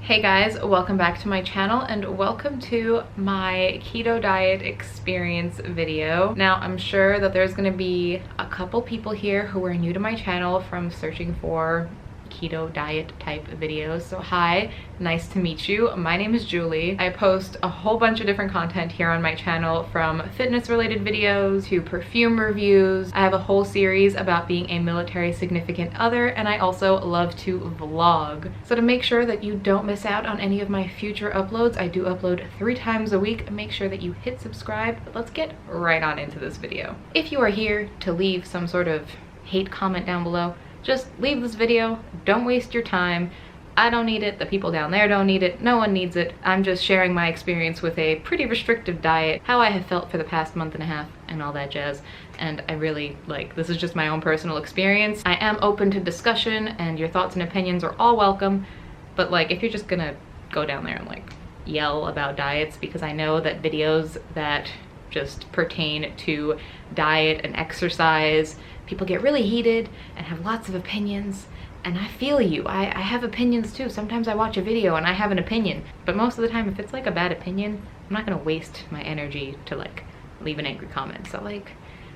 Hey guys, welcome back to my channel and welcome to my keto diet experience video. Now, I'm sure that there's gonna be a couple people here who are new to my channel from searching for keto diet type videos. So hi, nice to meet you. My name is Julie. I post a whole bunch of different content here on my channel, from fitness related videos to perfume reviews. I have a whole series about being a military significant other, and I also love to vlog. So to make sure that you don't miss out on any of my future uploads, I do upload 3 times a week. Make sure that you hit subscribe. But let's get right on into this video. If you are here to leave some sort of hate comment down below, just leave this video. Don't waste your time. I don't need it. The people down there don't need it. No one needs it. I'm just sharing my experience with a pretty restrictive diet, how I have felt for the past month and a half, and all that jazz. And I really, this is just my own personal experience. I am open to discussion, and your thoughts and opinions are all welcome. But if you're just gonna go down there and yell about diets, because I know that videos that just pertain to diet and exercise, people get really heated and have lots of opinions, and I feel you. I have opinions too. Sometimes I watch a video and I have an opinion, but most of the time if it's a bad opinion, I'm not gonna waste my energy to leave an angry comment. So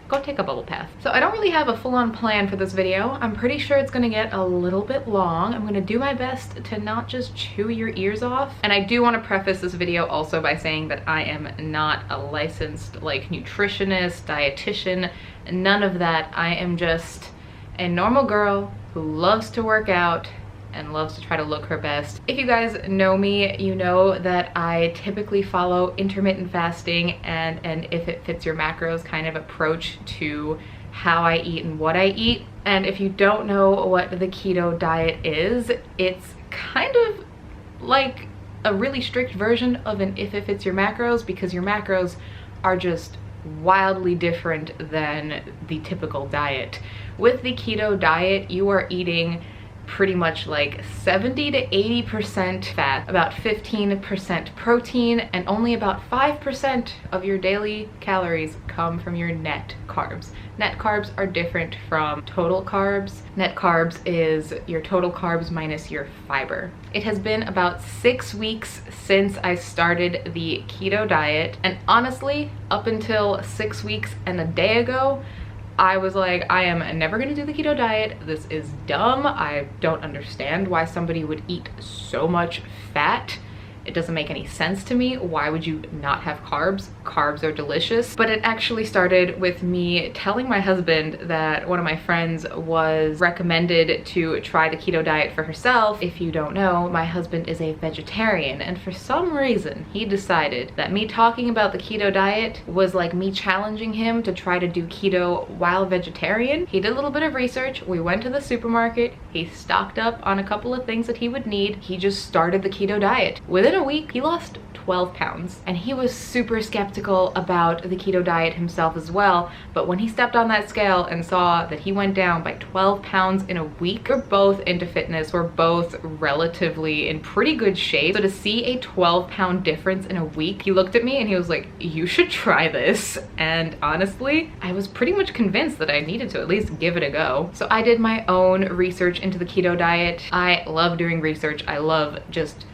go take a bubble bath. So I don't really have a full-on plan for this video. I'm pretty sure it's gonna get a little bit long. I'm gonna do my best to not just chew your ears off. And I do want to preface this video also by saying that I am not a licensed nutritionist, dietitian, none of that. I am just a normal girl who loves to work out and loves to try to look her best. If you guys know me, you know that I typically follow intermittent fasting and an if it fits your macros kind of approach to how I eat and what I eat. And if you don't know what the keto diet is, it's kind of like a really strict version of an if it fits your macros, because your macros are just wildly different than the typical diet. With the keto diet, you are eating pretty much 70 to 80% fat, about 15% protein, and only about 5% of your daily calories come from your net carbs. Net carbs are different from total carbs. Net carbs is your total carbs minus your fiber. It has been about 6 weeks since I started the keto diet, and honestly, up until 6 weeks and a day ago, I was like, I am never gonna do the keto diet. This is dumb. I don't understand why somebody would eat so much fat. It doesn't make any sense to me. Why would you not have carbs? Carbs are delicious. But it actually started with me telling my husband that one of my friends was recommended to try the keto diet for herself. If you don't know, my husband is a vegetarian, and for some reason he decided that me talking about the keto diet was like me challenging him to try to do keto while vegetarian. He did a little bit of research. We went to the supermarket. He stocked up on a couple of things that he would need. He just started the keto diet. Within a week, he lost 12 pounds, and he was super skeptical about the keto diet himself as well. But when he stepped on that scale and saw that he went down by 12 pounds in a week, we're both into fitness. We're both relatively in pretty good shape. So to see a 12-pound difference in a week, he looked at me and he was like, you should try this. And honestly, I was pretty much convinced that I needed to at least give it a go. So I did my own research into the keto diet. I love doing research. I love just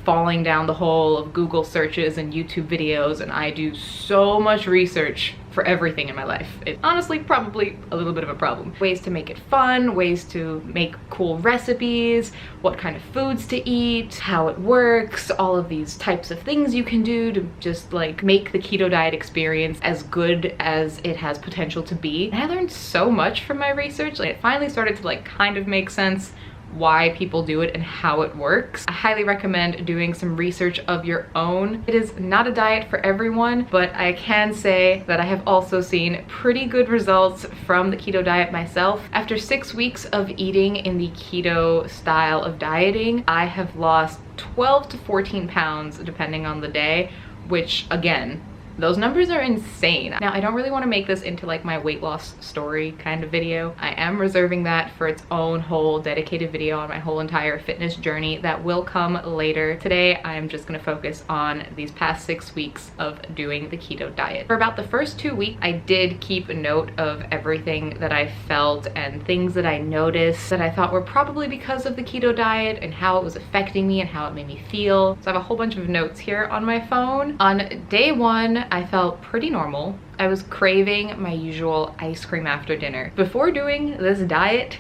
falling down the hole of Google searches and YouTube videos, and I do so much research for everything in my life. It's honestly probably a little bit of a problem. Ways to make it fun, ways to make cool recipes, what kind of foods to eat, how it works, all of these types of things you can do to just make the keto diet experience as good as it has potential to be. And I learned so much from my research. It finally started to kind of make sense why people do it and how it works. I highly recommend doing some research of your own. It is not a diet for everyone, but I can say that I have also seen pretty good results from the keto diet myself. After 6 weeks of eating in the keto style of dieting, I have lost 12 to 14 pounds depending on the day, which again, Those numbers are insane. Now, I don't really want to make this into like my weight loss story kind of video. I am reserving that for its own whole dedicated video on my whole entire fitness journey that will come later. Today, I am just going to focus on these past 6 weeks of doing the keto diet. For about the first 2 weeks, I did keep a note of everything that I felt and things that I noticed that I thought were probably because of the keto diet and how it was affecting me and how it made me feel. So I have a whole bunch of notes here on my phone. On day 1, I felt pretty normal. I was craving my usual ice cream after dinner. Before doing this diet,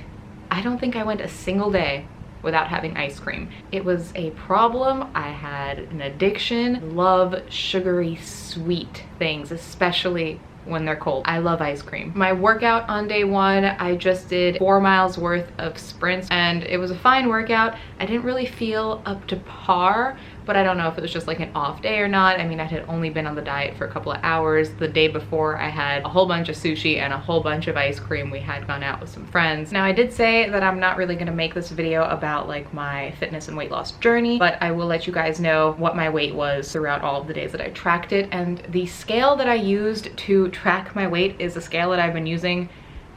I don't think I went a single day without having ice cream. It was a problem. I had an addiction. Love sugary sweet things, especially when they're cold. I love ice cream. My workout on day 1, I just did 4 miles worth of sprints and it was a fine workout. I didn't really feel up to par, but I don't know if it was just like an off day or not. I mean, I had only been on the diet for a couple of hours. The day before, I had a whole bunch of sushi and a whole bunch of ice cream. We had gone out with some friends. Now, I did say that I'm not really gonna make this video about like my fitness and weight loss journey, but I will let you guys know what my weight was throughout all of the days that I tracked it. And the scale that I used to track my weight is a scale that I've been using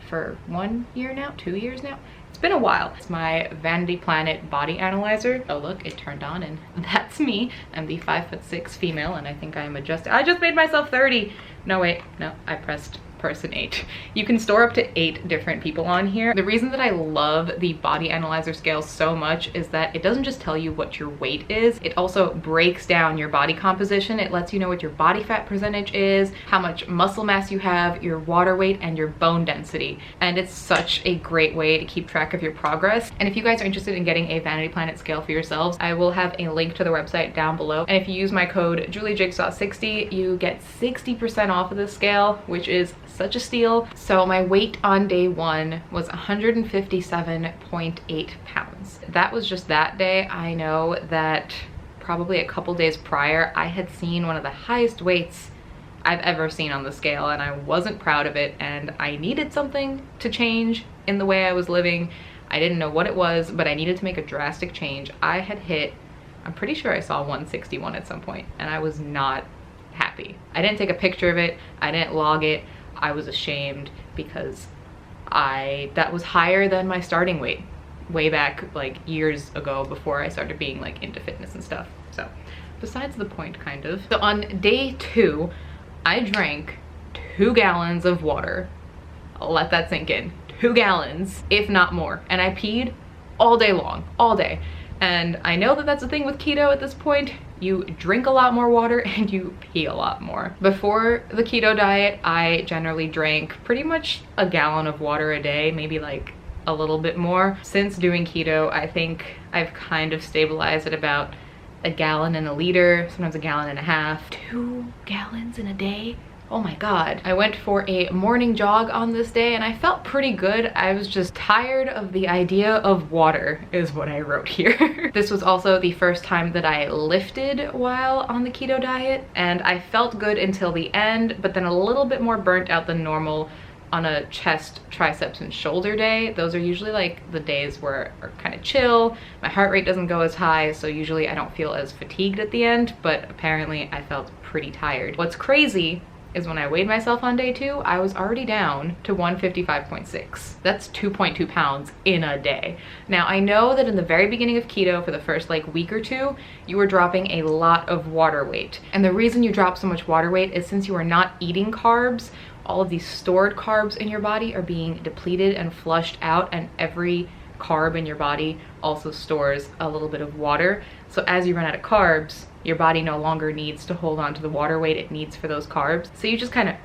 for 1 year now, 2 years now. It's been a while. It's my Vanity Planet body analyzer. Oh look, it turned on and that's me. I'm the 5'6" female and I think I'm adjusted. I just made myself 30. No wait, no, I pressed person 8. You can store up to 8 different people on here. The reason that I love the body analyzer scale so much is that it doesn't just tell you what your weight is, it also breaks down your body composition. It lets you know what your body fat percentage is, how much muscle mass you have, your water weight, and your bone density. And it's such a great way to keep track of your progress. And if you guys are interested in getting a Vanity Planet scale for yourselves, I will have a link to the website down below. And if you use my code JulieJigsaw60, you get 60% off of this scale, which is such a steal. So my weight on day 1 was 157.8 pounds. That was just that day. I know that probably a couple days prior, I had seen one of the highest weights I've ever seen on the scale and I wasn't proud of it and I needed something to change in the way I was living. I didn't know what it was, but I needed to make a drastic change. I had hit, I'm pretty sure I saw 161 at some point and I was not happy. I didn't take a picture of it. I didn't log it. I was ashamed because that was higher than my starting weight way back like years ago before I started being like into fitness and stuff. So besides the point kind of. So on day 2, I drank 2 gallons of water. I'll let that sink in. 2 gallons, if not more. And I peed all day long, all day. And I know that that's a thing with keto at this point. You drink a lot more water and you pee a lot more. Before the keto diet, I generally drank pretty much a gallon of water a day, maybe like a little bit more. Since doing keto, I think I've kind of stabilized at about a gallon and a liter, sometimes a gallon and a half. 2 gallons in a day? Oh my God. I went for a morning jog on this day and I felt pretty good. I was just tired of the idea of water is what I wrote here. This was also the first time that I lifted while on the keto diet and I felt good until the end, but then a little bit more burnt out than normal on a chest, triceps, and shoulder day. Those are usually like the days where are kind of chill. My heart rate doesn't go as high, so usually I don't feel as fatigued at the end, but apparently I felt pretty tired. What's crazy is when I weighed myself on day 2, I was already down to 155.6. That's 2.2 pounds in a day. Now, I know that in the very beginning of keto, for the first like week or 2, you were dropping a lot of water weight. And the reason you drop so much water weight is since you are not eating carbs, all of these stored carbs in your body are being depleted and flushed out, and every carb in your body also stores a little bit of water. So as you run out of carbs, your body no longer needs to hold on to the water weight it needs for those carbs. So you just kind of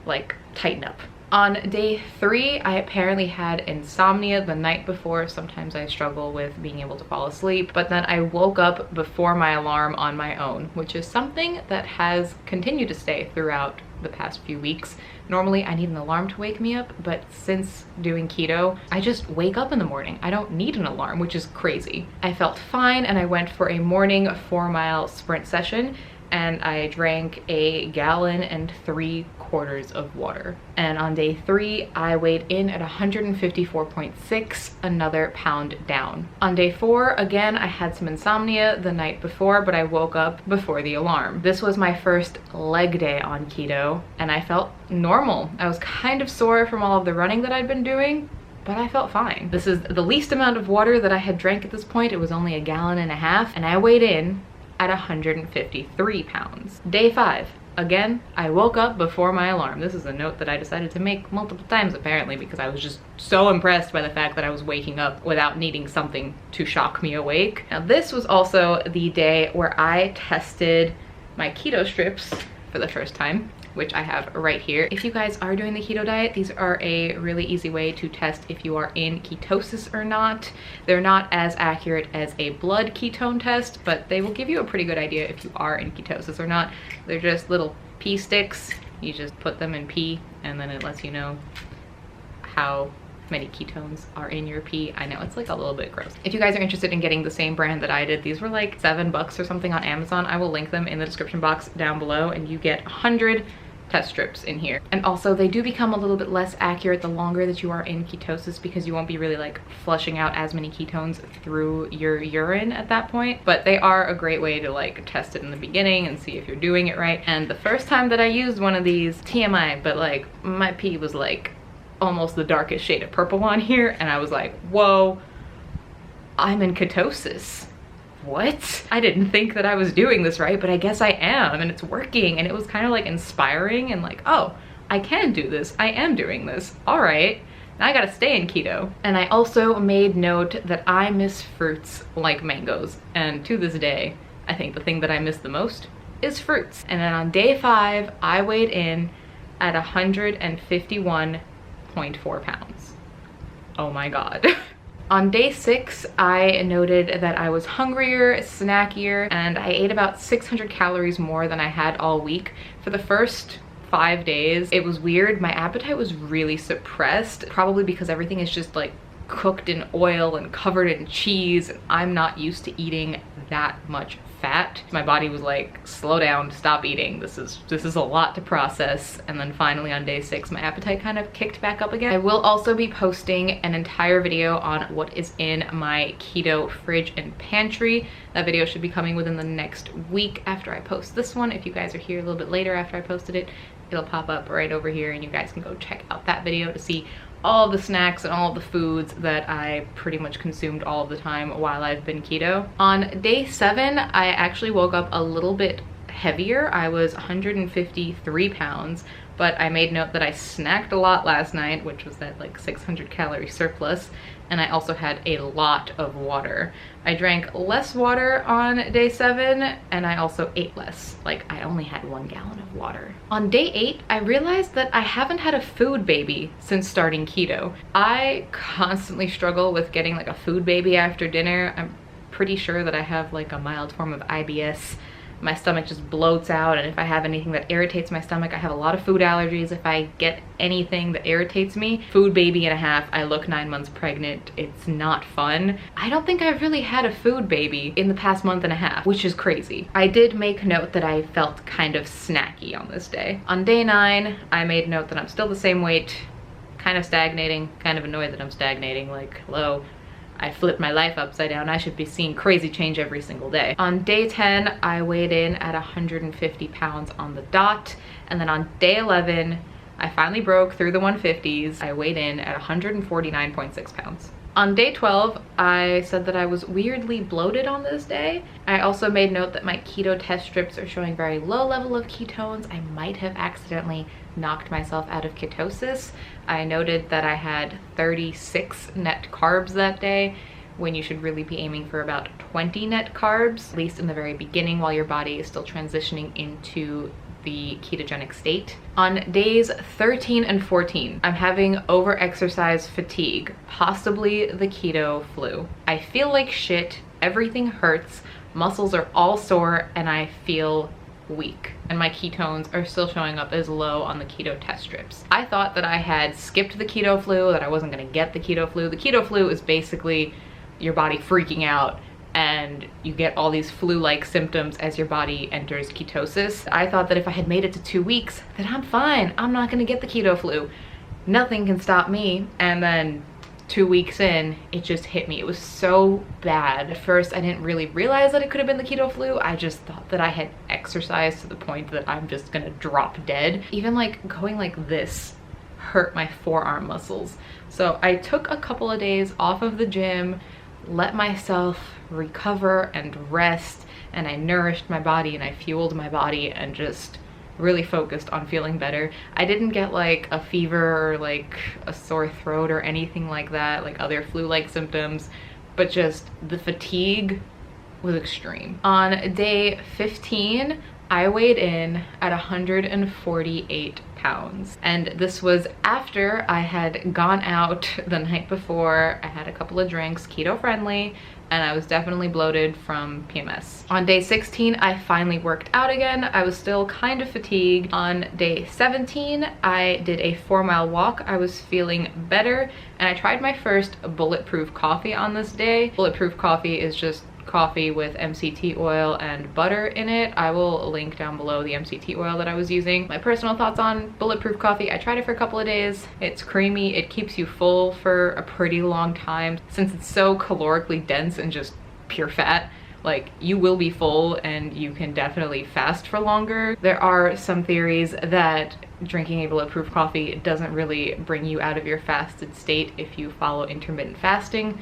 like tighten up. On day 3, I apparently had insomnia the night before. Sometimes I struggle with being able to fall asleep, but then I woke up before my alarm on my own, which is something that has continued to stay throughout the past few weeks. Normally I need an alarm to wake me up, but since doing keto, I just wake up in the morning. I don't need an alarm, which is crazy. I felt fine and I went for a morning 4-mile sprint session. and I drank 1.3 gallons of water. And on day 3, I weighed in at 154.6, another pound down. On day 4, again, I had some insomnia the night before, but I woke up before the alarm. This was my first leg day on keto, and I felt normal. I was kind of sore from all of the running that I'd been doing, but I felt fine. This is the least amount of water that I had drank at this point. It was only 1.5 gallons, and I weighed in at 153 pounds. Day 5, again, I woke up before my alarm. This is a note that I decided to make multiple times apparently, because I was just so impressed by the fact that I was waking up without needing something to shock me awake. Now this was also the day where I tested my keto strips for the first time, which I have right here. If you guys are doing the keto diet, these are a really easy way to test if you are in ketosis or not. They're not as accurate as a blood ketone test, but they will give you a pretty good idea if you are in ketosis or not. They're just little pee sticks. You just put them in pee, and then it lets you know how many ketones are in your pee. I know it's like a little bit gross. If you guys are interested in getting the same brand that I did, these were like $7 or something on Amazon. I will link them in the description box down below, and you get 100 test strips in here. And also they do become a little bit less accurate the longer that you are in ketosis, because you won't be really like flushing out as many ketones through your urine at that point. But they are a great way to like test it in the beginning and see if you're doing it right. And the first time that I used one of these, TMI, but like my pee was like almost the darkest shade of purple on here, and I was like, whoa, I'm in ketosis. What? I didn't think that I was doing this right, but I guess I am, and it's working. And it was kind of like inspiring and like, oh, I can do this. I am doing this. All right, now I gotta stay in keto. And I also made note that I miss fruits like mangoes. And to this day, I think the thing that I miss the most is fruits. And then on day 5, I weighed in at 151.4 pounds. Oh my God. On day 6, I noted that I was hungrier, snackier, and I ate about 600 calories more than I had all week. For the first 5 days, it was weird. My appetite was really suppressed, probably because everything is just like cooked in oil and covered in cheese, and I'm not used to eating that much fat. My body was like, slow down, stop eating. This is a lot to process. And then finally on day 6, my appetite kind of kicked back up again. I will also be posting an entire video on what is in my keto fridge and pantry. That video should be coming within the next week after I post this one. If you guys are here a little bit later after I posted it, it'll pop up right over here, and you guys can go check out that video to see all the snacks and all of the foods that I pretty much consumed all of the time while I've been keto. On day 7, I actually woke up a little bit heavier. I was 153 pounds, but I made note that I snacked a lot last night, which was that like 600 calorie surplus, and I also had a lot of water. I drank less water on day 7, and I also ate less. Like, I only had 1 gallon of water. On day 8, I realized that I haven't had a food baby since starting keto. I constantly struggle with getting like a food baby after dinner. I'm pretty sure that I have like a mild form of IBS. My stomach just bloats out, and if I have anything that irritates my stomach, I have a lot of food allergies. If I get anything that irritates me, food baby and a half, I look 9 months pregnant. It's not fun. I don't think I've really had a food baby in the past month and a half, which is crazy. I did make note that I felt kind of snacky on this day. On day 9, I made note that I'm still the same weight, kind of stagnating, kind of annoyed that I'm stagnating, like, hello. I flipped my life upside down. I should be seeing crazy change every single day. On day 10, I weighed in at 150 pounds on the dot. And then on day 11, I finally broke through the 150s. I weighed in at 149.6 pounds. On day 12, I said that I was weirdly bloated on this day. I also made note that my keto test strips are showing very low level of ketones. I might have accidentally knocked myself out of ketosis. I noted that I had 36 net carbs that day, when you should really be aiming for about 20 net carbs, at least in the very beginning while your body is still transitioning into the ketogenic state. On days 13 and 14, I'm having over-exercise fatigue, possibly the keto flu. I feel like shit, everything hurts, muscles are all sore, and I feel weak, and my ketones are still showing up as low on the keto test strips. I thought that I had skipped the keto flu, that I wasn't gonna get the keto flu. The keto flu is basically your body freaking out and and you get all these flu-like symptoms as your body enters ketosis. I thought that if I had made it to 2 weeks, that I'm fine. I'm not gonna get the keto flu. Nothing can stop me. And then 2 weeks in, it just hit me. It was so bad. At first, I didn't really realize that it could have been the keto flu. I just thought that I had exercised to the point that I'm just gonna drop dead. Even like going like this hurt my forearm muscles. So I took a couple of days off of the gym, let myself recover and rest, and I nourished my body and I fueled my body and just really focused on feeling better. I didn't get like a fever or like a sore throat or anything like that, like other flu-like symptoms, but just the fatigue was extreme. On day 15, I weighed in at 148 pounds. And this was after I had gone out the night before. I had a couple of drinks, keto friendly, and I was definitely bloated from PMS. On day 16, I finally worked out again. I was still kind of fatigued. On day 17, I did a 4-mile walk. I was feeling better, and I tried my first Bulletproof Coffee on this day. Bulletproof Coffee is just coffee with MCT oil and butter in it. I will link down below the MCT oil that I was using. My personal thoughts on Bulletproof Coffee: I tried it for a couple of days. It's creamy, it keeps you full for a pretty long time. Since it's so calorically dense and just pure fat, like, you will be full and you can definitely fast for longer. There are some theories that drinking a Bulletproof Coffee doesn't really bring you out of your fasted state if you follow intermittent fasting.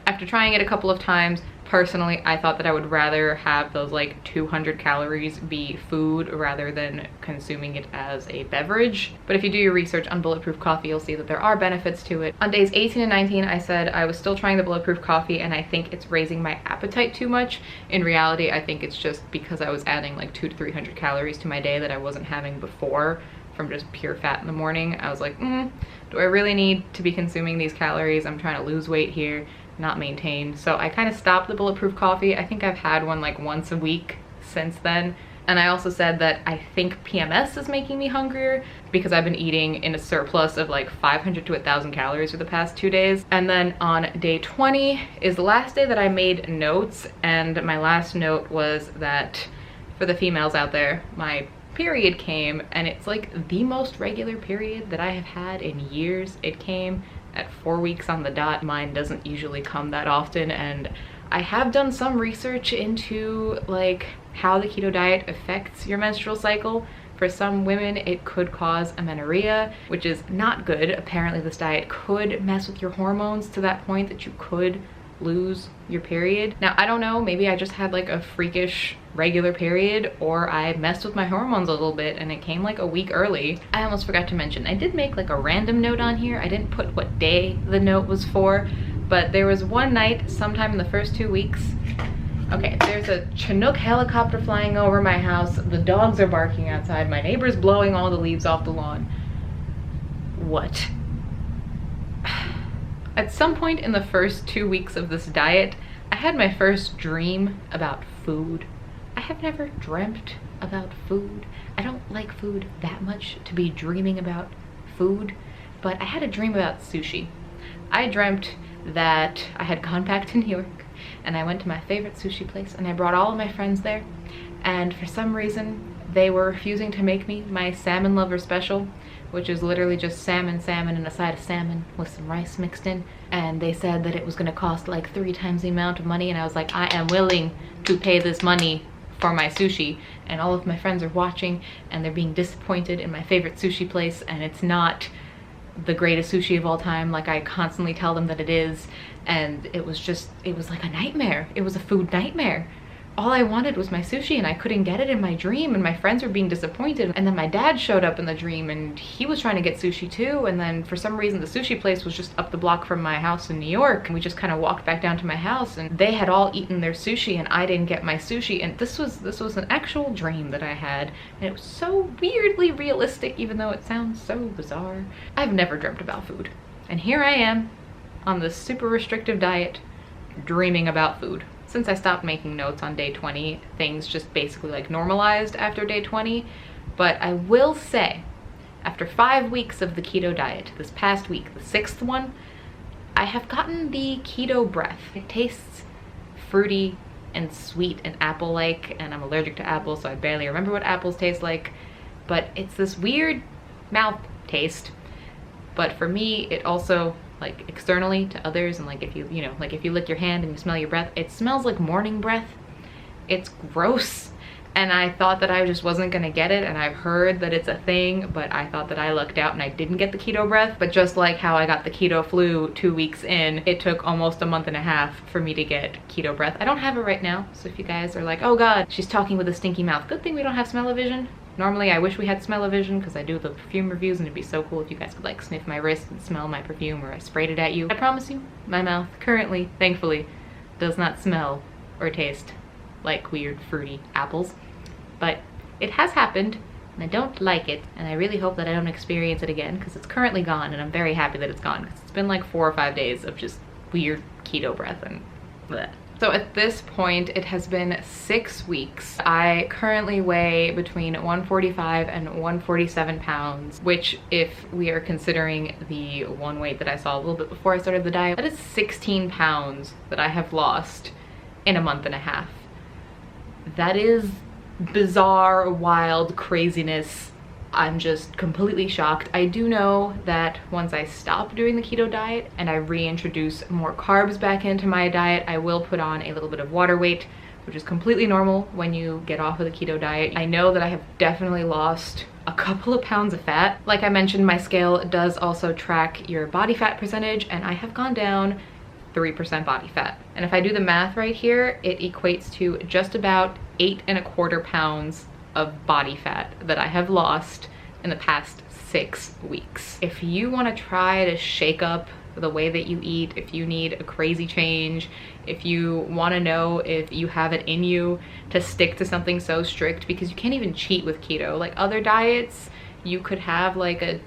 After trying it a couple of times, personally, I thought that I would rather have those like 200 calories be food rather than consuming it as a beverage. But if you do your research on Bulletproof Coffee, you'll see that there are benefits to it. On days 18 and 19, I said I was still trying the Bulletproof Coffee and I think it's raising my appetite too much. In reality, I think it's just because I was adding like 200 to 300 calories to my day that I wasn't having before from just pure fat in the morning. I was like, do I really need to be consuming these calories? I'm trying to lose weight here, not maintain. So I kind of stopped the Bulletproof Coffee. I think I've had one like once a week since then. And I also said that I think PMS is making me hungrier because I've been eating in a surplus of like 500 to 1,000 calories for the past 2 days. And then on day 20 is the last day that I made notes, and my last note was that for the females out there, my period came, and it's like the most regular period that I have had in years. It came at 4 weeks on the dot. Mine doesn't usually come that often, and I have done some research into like how the keto diet affects your menstrual cycle. For some women, it could cause amenorrhea, which is not good. Apparently this diet could mess with your hormones to that point that you could lose your period. Now, I don't know, maybe I just had like a freakish regular period, or I messed with my hormones a little bit and it came like a week early. I almost forgot to mention, I did make like a random note on here. I didn't put what day the note was for, but there was one night sometime in the first 2 weeks. Okay, there's a Chinook helicopter flying over my house. The dogs are barking outside. My neighbor's blowing all the leaves off the lawn. What? At some point in the first 2 weeks of this diet, I had my first dream about food. I have never dreamt about food. I don't like food that much to be dreaming about food, but I had a dream about sushi. I dreamt that I had gone back to New York and I went to my favorite sushi place and I brought all of my friends there, and for some reason they were refusing to make me my salmon lover special, which is literally just salmon and a side of salmon with some rice mixed in. And they said that it was gonna cost like 3 times the amount of money, and I was like, I am willing to pay this money for my sushi. And all of my friends are watching and they're being disappointed in my favorite sushi place, and it's not the greatest sushi of all time like I constantly tell them that it is. And it was like a nightmare. It was a food nightmare. All I wanted was my sushi and I couldn't get it in my dream, and my friends were being disappointed. And then my dad showed up in the dream and he was trying to get sushi too. And then for some reason the sushi place was just up the block from my house in New York, and we just kind of walked back down to my house and they had all eaten their sushi and I didn't get my sushi. And this was an actual dream that I had, and it was so weirdly realistic, even though it sounds so bizarre. I've never dreamt about food, and here I am on this super restrictive diet dreaming about food. Since I stopped making notes on day 20, things just basically like normalized after day 20. But I will say, after 5 weeks of the keto diet, this past week, the 6th one, I have gotten the keto breath. It tastes fruity and sweet and apple-like, and I'm allergic to apples, so I barely remember what apples taste like, but it's this weird mouth taste. But for me, it also, like, externally to others, and like if you know, like if you lick your hand and you smell your breath, it smells like morning breath. It's gross. And I thought that I just wasn't gonna get it, and I've heard that it's a thing, but I thought that I lucked out and I didn't get the keto breath. But just like how I got the keto flu 2 weeks in, it took almost a month and a half for me to get keto breath. I don't have it right now, so if you guys are like, oh god, she's talking with a stinky mouth, good thing we don't have smell-o-vision. Normally I wish we had smell-o-vision because I do the perfume reviews, and it'd be so cool if you guys could like sniff my wrist and smell my perfume, or I sprayed it at you. I promise you, my mouth currently, thankfully, does not smell or taste like weird fruity apples. But it has happened, and I don't like it, and I really hope that I don't experience it again, because it's currently gone, and I'm very happy that it's gone, because it's been like 4 or 5 days of just weird keto breath and bleh. So at this point, it has been 6 weeks. I currently weigh between 145 and 147 pounds, which, if we are considering the one weight that I saw a little bit before I started the diet, that is 16 pounds that I have lost in a month and a half. That is bizarre, wild craziness. I'm just completely shocked. I do know that once I stop doing the keto diet and I reintroduce more carbs back into my diet, I will put on a little bit of water weight, which is completely normal when you get off of the keto diet. I know that I have definitely lost a couple of pounds of fat. Like I mentioned, my scale does also track your body fat percentage, and I have gone down 3% body fat. And if I do the math right here, it equates to just about 8¼ pounds of body fat that I have lost in the past 6 weeks. If you want to try to shake up the way that you eat, if you need a crazy change, if you want to know if you have it in you to stick to something so strict, because you can't even cheat with keto. Like other diets, you could have like a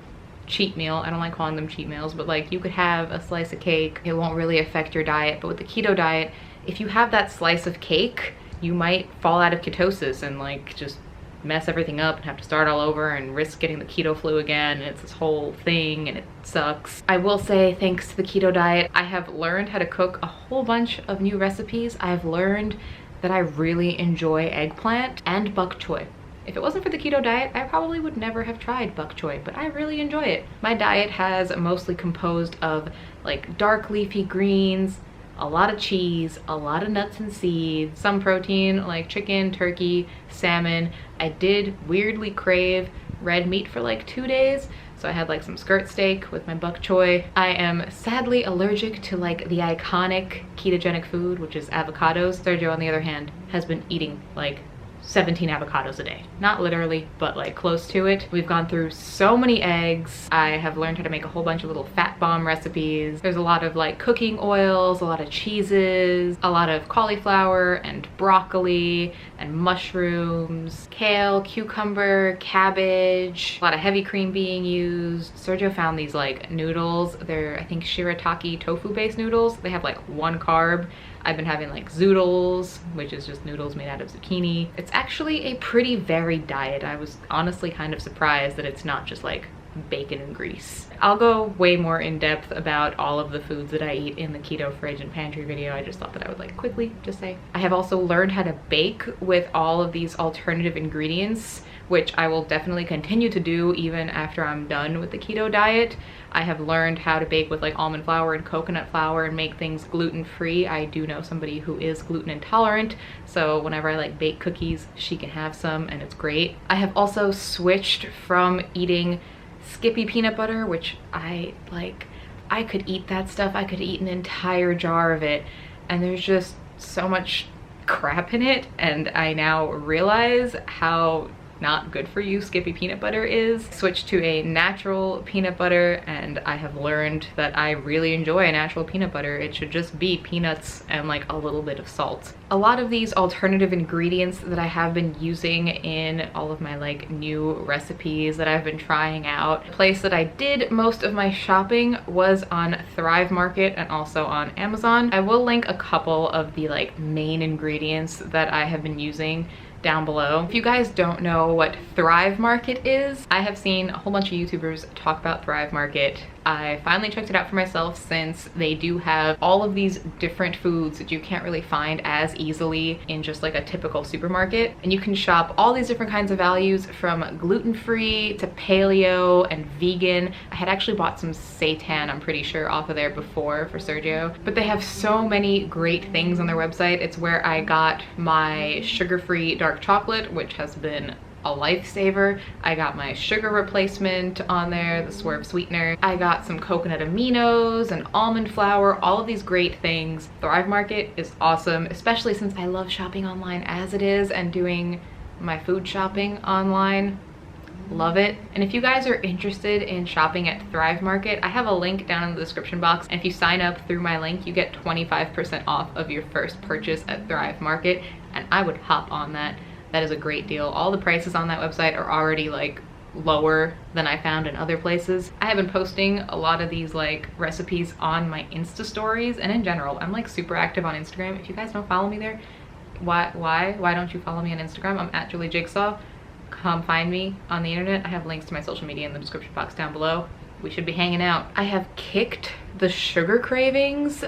cheat meal. I don't like calling them cheat meals, but like you could have a slice of cake. It won't really affect your diet. But with the keto diet, if you have that slice of cake, you might fall out of ketosis and like just mess everything up and have to start all over and risk getting the keto flu again, and it's this whole thing and it sucks. I will say, thanks to the keto diet, I have learned how to cook a whole bunch of new recipes. I've learned that I really enjoy eggplant and bok choy. If it wasn't for the keto diet, I probably would never have tried bok choy, but I really enjoy it. My diet has mostly composed of like dark leafy greens, a lot of cheese, a lot of nuts and seeds, some protein like chicken, turkey, salmon. I did weirdly crave red meat for like 2 days, so I had like some skirt steak with my bok choy. I am sadly allergic to like the iconic ketogenic food, which is avocados. Sergio, on the other hand, has been eating like 17 avocados a day. Not literally, but like close to it. We've gone through so many eggs. I have learned how to make a whole bunch of little fat bomb recipes. There's a lot of like cooking oils, a lot of cheeses, a lot of cauliflower and broccoli and mushrooms, kale, cucumber, cabbage, a lot of heavy cream being used. Sergio found these like noodles. They're, I think, shirataki tofu based noodles. They have like 1 carb. I've been having like zoodles, which is just noodles made out of zucchini. It's actually a pretty varied diet. I was honestly kind of surprised that it's not just like bacon and grease. I'll go way more in depth about all of the foods that I eat in the keto fridge and pantry video. I just thought that I would like quickly just say. I have also learned how to bake with all of these alternative ingredients, which I will definitely continue to do even after I'm done with the keto diet. I have learned how to bake with like almond flour and coconut flour and make things gluten-free. I do know somebody who is gluten intolerant, so whenever I like bake cookies, she can have some and it's great. I have also switched from eating Skippy peanut butter, which I could eat that stuff. I could eat an entire jar of it, and there's just so much crap in it, and I now realize how not good for you Skippy peanut butter is. Switched to a natural peanut butter, and I have learned that I really enjoy a natural peanut butter. It should just be peanuts and like a little bit of salt. A lot of these alternative ingredients that I have been using in all of my like new recipes that I've been trying out. The place that I did most of my shopping was on Thrive Market and also on Amazon. I will link a couple of the like main ingredients that I have been using down below. If you guys don't know what Thrive Market is, I have seen a whole bunch of YouTubers talk about Thrive Market. I finally checked it out for myself, since they do have all of these different foods that you can't really find as easily in just like a typical supermarket. And you can shop all these different kinds of values, from gluten-free to paleo and vegan. I had actually bought some seitan, I'm pretty sure, off of there before for Sergio. But they have so many great things on their website. It's where I got my sugar-free dark chocolate, which has been a lifesaver. I got my sugar replacement on there, the Swerve sweetener. I got some coconut aminos and almond flour, all of these great things. Thrive Market is awesome, especially since I love shopping online as it is and doing my food shopping online. Love it. And if you guys are interested in shopping at Thrive Market, I have a link down in the description box, and if you sign up through my link, you get 25% off of your first purchase at Thrive Market, and I would hop on that. That is a great deal. All the prices on that website are already like lower than I found in other places. I have been posting a lot of these like recipes on my Insta stories, and in general, I'm like super active on Instagram. If you guys don't follow me there, why don't you follow me on Instagram? I'm at Julie Jigsaw. Come find me on the internet. I have links to my social media in the description box down below. We should be hanging out. I have kicked the sugar cravings.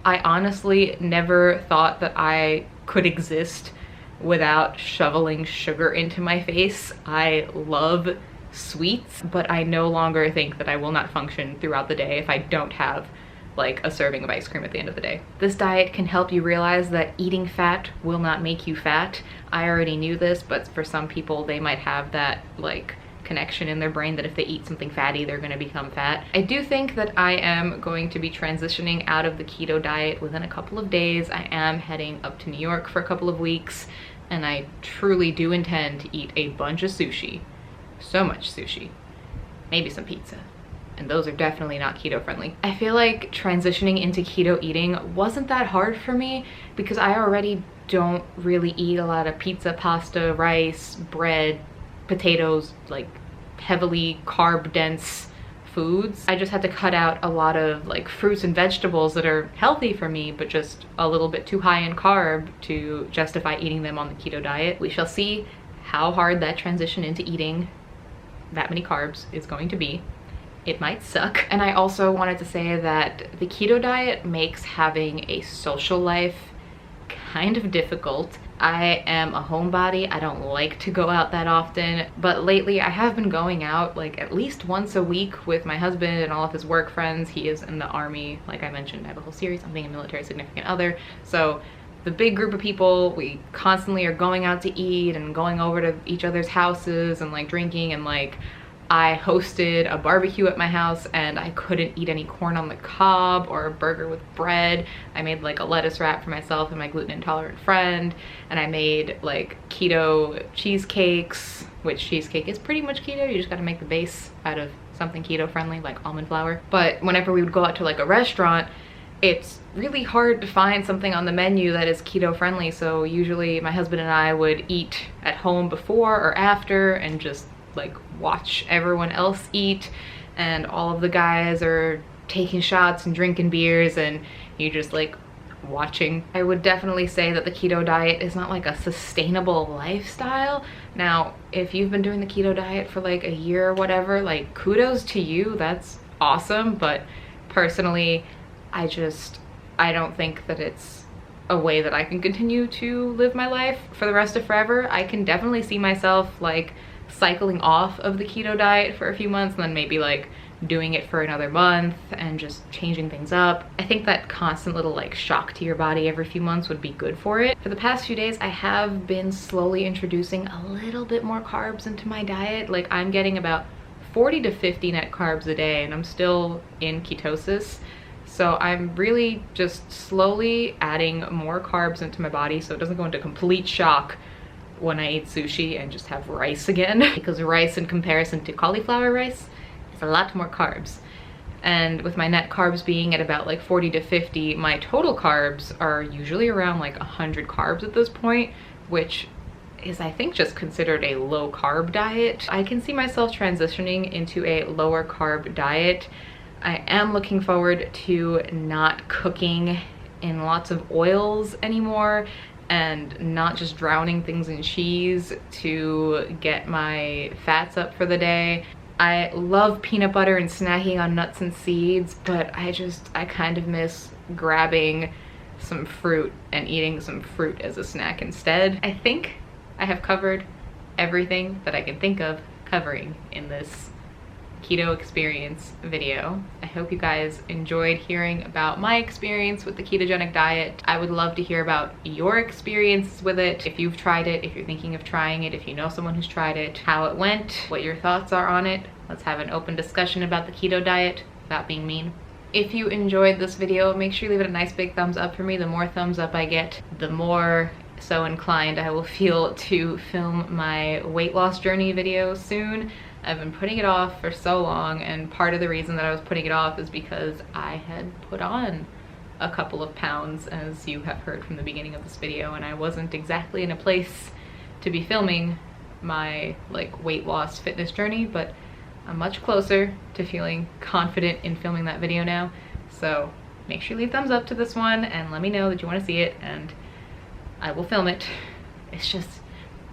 I honestly never thought that I could exist without shoveling sugar into my face. I love sweets, but I no longer think that I will not function throughout the day if I don't have like a serving of ice cream at the end of the day. This diet can help you realize that eating fat will not make you fat. I already knew this, but for some people, they might have that like connection in their brain that if they eat something fatty, they're gonna become fat. I do think that I am going to be transitioning out of the keto diet within a couple of days. I am heading up to New York for a couple of weeks, and I truly do intend to eat a bunch of sushi. So much sushi. Maybe some pizza. And those are definitely not keto friendly. I feel like transitioning into keto eating wasn't that hard for me, because I already don't really eat a lot of pizza, pasta, rice, bread, potatoes, like heavily carb dense foods. I just had to cut out a lot of like fruits and vegetables that are healthy for me, but just a little bit too high in carb to justify eating them on the keto diet. We shall see how hard that transition into eating that many carbs is going to be. It might suck. And I also wanted to say that the keto diet makes having a social life kind of difficult. I am a homebody. I don't like to go out that often, but lately I have been going out like at least once a week with my husband and all of his work friends. He is in the army, like I mentioned. I have a whole series on being a military significant other. So the big group of people, we constantly are going out to eat and going over to each other's houses and like drinking, and like I hosted a barbecue at my house and I couldn't eat any corn on the cob or a burger with bread. I made like a lettuce wrap for myself and my gluten intolerant friend, and I made like keto cheesecakes, which cheesecake is pretty much keto. You just gotta make the base out of something keto friendly like almond flour. But whenever we would go out to like a restaurant, it's really hard to find something on the menu that is keto friendly. So usually my husband and I would eat at home before or after and just like watch everyone else eat, and all of the guys are taking shots and drinking beers and you just like watching. I would definitely say that the keto diet is not like a sustainable lifestyle. Now, if you've been doing the keto diet for like a year or whatever, like kudos to you, that's awesome. But personally, I don't think that it's a way that I can continue to live my life for the rest of forever. I can definitely see myself like cycling off of the keto diet for a few months and then maybe like doing it for another month and just changing things up. I think that constant little like shock to your body every few months would be good for it. For the past few days, I have been slowly introducing a little bit more carbs into my diet. Like I'm getting about 40 to 50 net carbs a day, and I'm still in ketosis. So I'm really just slowly adding more carbs into my body so it doesn't go into complete shock when I eat sushi and just have rice again. Because rice in comparison to cauliflower rice is a lot more carbs. And with my net carbs being at about like 40 to 50, my total carbs are usually around like 100 carbs at this point, which is I think just considered a low carb diet. I can see myself transitioning into a lower carb diet. I am looking forward to not cooking in lots of oils anymore and not just drowning things in cheese to get my fats up for the day. I love peanut butter and snacking on nuts and seeds, but I kind of miss grabbing some fruit and eating some fruit as a snack instead. I think I have covered everything that I can think of covering in this keto experience video. I hope you guys enjoyed hearing about my experience with the ketogenic diet. I would love to hear about your experience with it. If you've tried it, if you're thinking of trying it, if you know someone who's tried it, how it went, what your thoughts are on it. Let's have an open discussion about the keto diet without being mean. If you enjoyed this video, make sure you leave it a nice big thumbs up for me. The more thumbs up I get, the more so inclined I will feel to film my weight loss journey video soon. I've been putting it off for so long, and part of the reason that I was putting it off is because I had put on a couple of pounds, as you have heard from the beginning of this video, and I wasn't exactly in a place to be filming my weight loss fitness journey, but I'm much closer to feeling confident in filming that video now. So make sure you leave thumbs up to this one and let me know that you want to see it, and I will film it. It's just,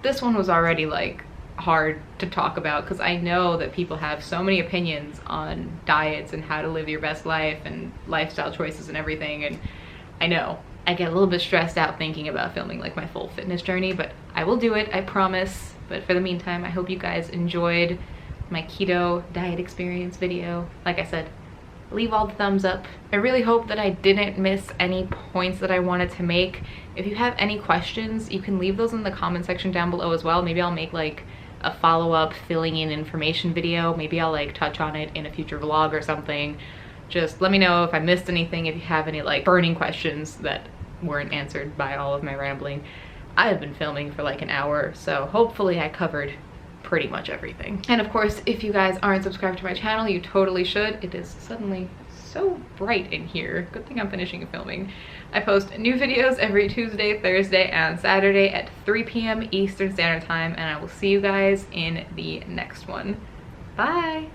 this one was already hard to talk about because I know that people have so many opinions on diets and how to live your best life and lifestyle choices and everything, and I know I get a little bit stressed out thinking about filming my full fitness journey, but I will do it, I promise. But for the meantime, I hope you guys enjoyed my keto diet experience video. Like I said, leave all the thumbs up. I really hope that I didn't miss any points that I wanted to make. If you have any questions, you can leave those in the comment section down below as well. Maybe I'll make a follow-up filling in information video. Maybe I'll touch on it in a future vlog or something. Just let me know if I missed anything, if you have any burning questions that weren't answered by all of my rambling. I have been filming for an hour, so hopefully I covered pretty much everything. And of course, if you guys aren't subscribed to my channel, you totally should. It is suddenly so bright in here. Good thing I'm finishing filming. I post new videos every Tuesday, Thursday, and Saturday at 3 p.m. Eastern Standard Time, and I will see you guys in the next one. Bye!